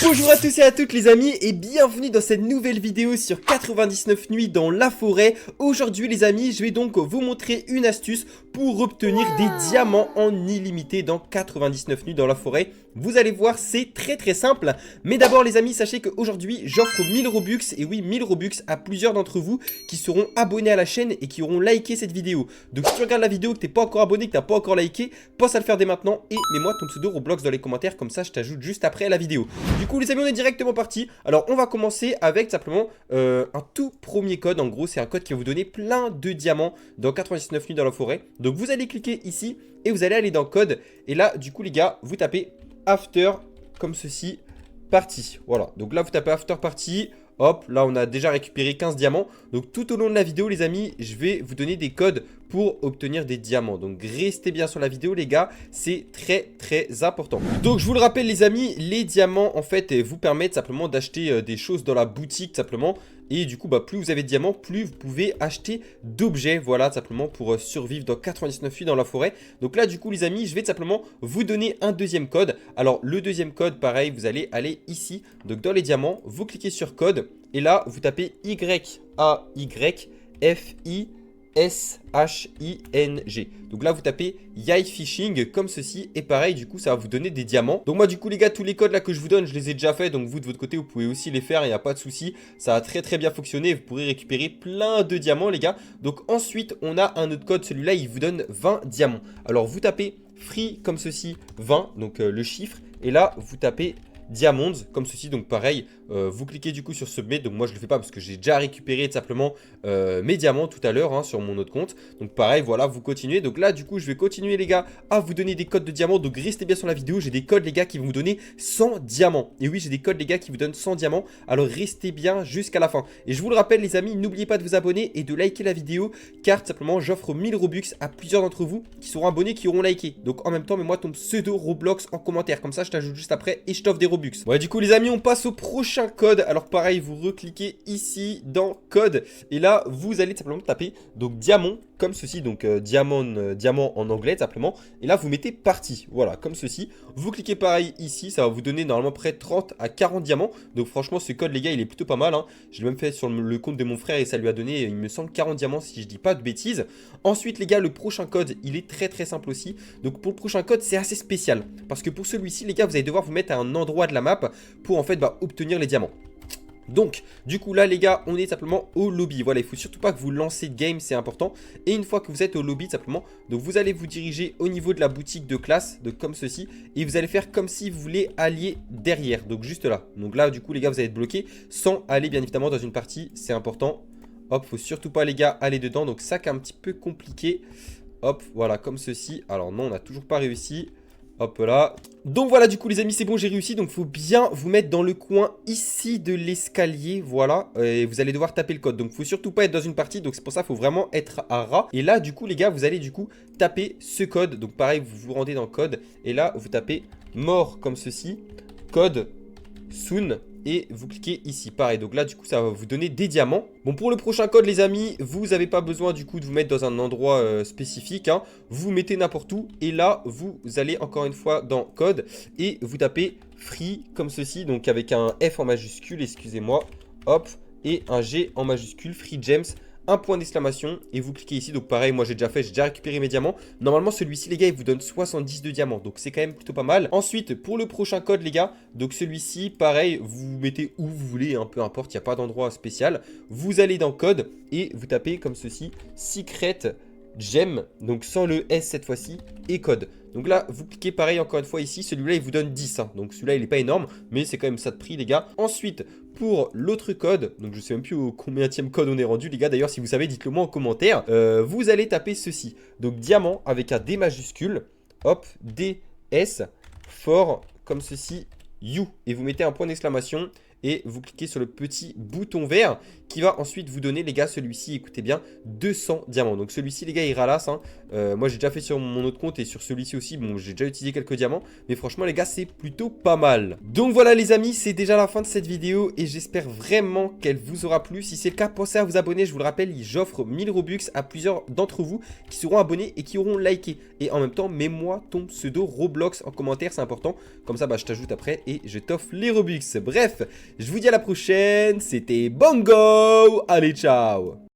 Bonjour à tous et à toutes les amis et bienvenue dans cette nouvelle vidéo sur 99 nuits dans la forêt. Aujourd'hui les amis, je vais donc vous montrer une astuce pour obtenir des diamants en illimité dans 99 nuits dans la forêt. Vous allez voir, c'est très simple. Mais d'abord les amis, sachez qu'aujourd'hui j'offre 1000 Robux. Et oui, 1000 Robux à plusieurs d'entre vous qui seront abonnés à la chaîne et qui auront liké cette vidéo. Donc si tu regardes la vidéo, que t'es pas encore abonné, que t'as pas encore liké, pense à le faire dès maintenant. Et mets-moi ton pseudo Roblox dans les commentaires, comme ça je t'ajoute juste après la vidéo. Du coup les amis, on est directement parti. Alors on va commencer avec simplement un tout premier code. En gros c'est un code qui va vous donner plein de diamants dans 99 nuits dans la forêt. Donc vous allez cliquer ici et vous allez aller dans code. Et là du coup les gars, vous tapez after comme ceci, party. Voilà, donc là vous tapez after party. Hop, là on a déjà récupéré 15 diamants. Donc tout au long de la vidéo les amis, je vais vous donner des codes pour obtenir des diamants. Donc restez bien sur la vidéo les gars, c'est très important. Donc je vous le rappelle les amis, les diamants en fait vous permettent simplement d'acheter des choses dans la boutique simplement. Et du coup, plus vous avez de diamants, plus vous pouvez acheter d'objets, voilà, simplement pour survivre dans 99 nuits dans la forêt. Donc là, du coup, les amis, je vais tout vous donner un deuxième code. Alors, le deuxième code, pareil, vous allez aller ici, donc dans les diamants, vous cliquez sur code. Et là, vous tapez YAYFISHING. Donc là vous tapez Yai Fishing comme ceci et pareil du coup ça va vous donner des diamants. Donc moi du coup les gars, tous les codes là que je vous donne je les ai déjà fait, donc vous de votre côté vous pouvez aussi les faire, il n'y a pas de souci. Ça a très bien fonctionné, vous pourrez récupérer plein de diamants les gars. Donc ensuite on a un autre code, celui-là il vous donne 20 diamants. Alors vous tapez free comme ceci 20, donc le chiffre, et là vous tapez Diamonds comme ceci, donc pareil, vous cliquez du coup sur Submit. Donc moi je le fais pas parce que j'ai déjà récupéré tout simplement mes diamants tout à l'heure sur mon autre compte. Donc pareil, voilà, vous continuez. Donc là du coup je vais continuer les gars à vous donner des codes de diamants. Donc restez bien sur la vidéo, j'ai des codes les gars qui vont vous donner 100 diamants. Et oui, j'ai des codes les gars qui vous donnent 100 diamants. Alors restez bien jusqu'à la fin. Et je vous le rappelle les amis, n'oubliez pas de vous abonner et de liker la vidéo, car tout simplement j'offre 1000 Robux à plusieurs d'entre vous qui seront abonnés, qui auront liké. Donc en même temps, mets-moi ton pseudo Roblox en commentaire, comme ça je t'ajoute juste après et je t'offre des Robux. Ouais, du coup les amis, on passe au prochain code. Alors pareil, vous recliquez ici dans code et là vous allez simplement taper donc diamant comme ceci, donc diamant en anglais simplement, et là vous mettez partie, voilà, comme ceci. Vous cliquez pareil ici, ça va vous donner normalement près de 30 à 40 diamants. Donc franchement ce code les gars il est plutôt pas mal Je l'ai même fait sur le compte de mon frère et ça lui a donné, il me semble, 40 diamants si je dis pas de bêtises. Ensuite les gars, le prochain code il est très simple aussi. Donc pour le prochain code c'est assez spécial, parce que pour celui-ci les gars vous allez devoir vous mettre à un endroit de la map pour en fait obtenir les diamants. Donc du coup là les gars, on est simplement au lobby. Voilà, il faut surtout pas que vous lancez de game, c'est important. Et une fois que vous êtes au lobby simplement, donc vous allez vous diriger au niveau de la boutique de classe, donc comme ceci, et vous allez faire comme si vous voulez allier derrière, donc juste là. Donc là du coup les gars, vous allez être bloqué sans aller bien évidemment dans une partie, c'est important. Hop, faut surtout pas les gars aller dedans, donc ça qui est un petit peu compliqué. Hop, voilà, comme ceci. Alors non, on n'a toujours pas réussi. Hop là. Donc voilà, du coup les amis, c'est bon, j'ai réussi. Donc il faut bien vous mettre dans le coin ici de l'escalier. Voilà, et vous allez devoir taper le code. Donc il faut surtout pas être dans une partie, donc c'est pour ça qu'il faut vraiment être à ras. Et là du coup les gars, vous allez du coup taper ce code. Donc pareil, vous vous rendez dans code et là vous tapez mort comme ceci, code soon, et vous cliquez ici, pareil. Donc là du coup ça va vous donner des diamants. Bon, pour le prochain code les amis, vous n'avez pas besoin du coup de vous mettre dans un endroit spécifique Vous mettez n'importe où et là vous allez encore une fois dans code et vous tapez free comme ceci, donc avec un F en majuscule, excusez-moi, hop, et un G en majuscule, free gems, un point d'exclamation, et vous cliquez ici. Donc pareil, moi j'ai déjà récupéré mes diamants. Normalement celui-ci les gars il vous donne 70 de diamants, donc c'est quand même plutôt pas mal. Ensuite pour le prochain code les gars, donc celui-ci pareil, vous mettez où vous voulez, peu importe, il n'y a pas d'endroit spécial. Vous allez dans code et vous tapez comme ceci, secret gem, donc sans le S cette fois-ci, et code. Donc là vous cliquez pareil encore une fois ici, celui-là il vous donne 10 donc celui-là il est pas énorme, mais c'est quand même ça de prix les gars. Ensuite pour l'autre code, donc je sais même plus au combienième code on est rendu les gars, d'ailleurs si vous savez dites-le moi en commentaire. Vous allez taper ceci, donc diamant avec un D majuscule, hop, DS for comme ceci, you, et vous mettez un point d'exclamation et vous cliquez sur le petit bouton vert qui va ensuite vous donner, les gars, celui-ci, écoutez bien, 200 diamants. Donc celui-ci, les gars, il ralasse, hein. Moi, j'ai déjà fait sur mon autre compte et sur celui-ci aussi. Bon, j'ai déjà utilisé quelques diamants, mais franchement, les gars, c'est plutôt pas mal. Donc voilà, les amis, c'est déjà la fin de cette vidéo et j'espère vraiment qu'elle vous aura plu. Si c'est le cas, pensez à vous abonner. Je vous le rappelle, j'offre 1000 Robux à plusieurs d'entre vous qui seront abonnés et qui auront liké. Et en même temps, mets-moi ton pseudo Roblox en commentaire, c'est important. Comme ça, bah, je t'ajoute après et je t'offre les Robux. Bref, je vous dis à la prochaine. C'était Bongo. Allez, ciao.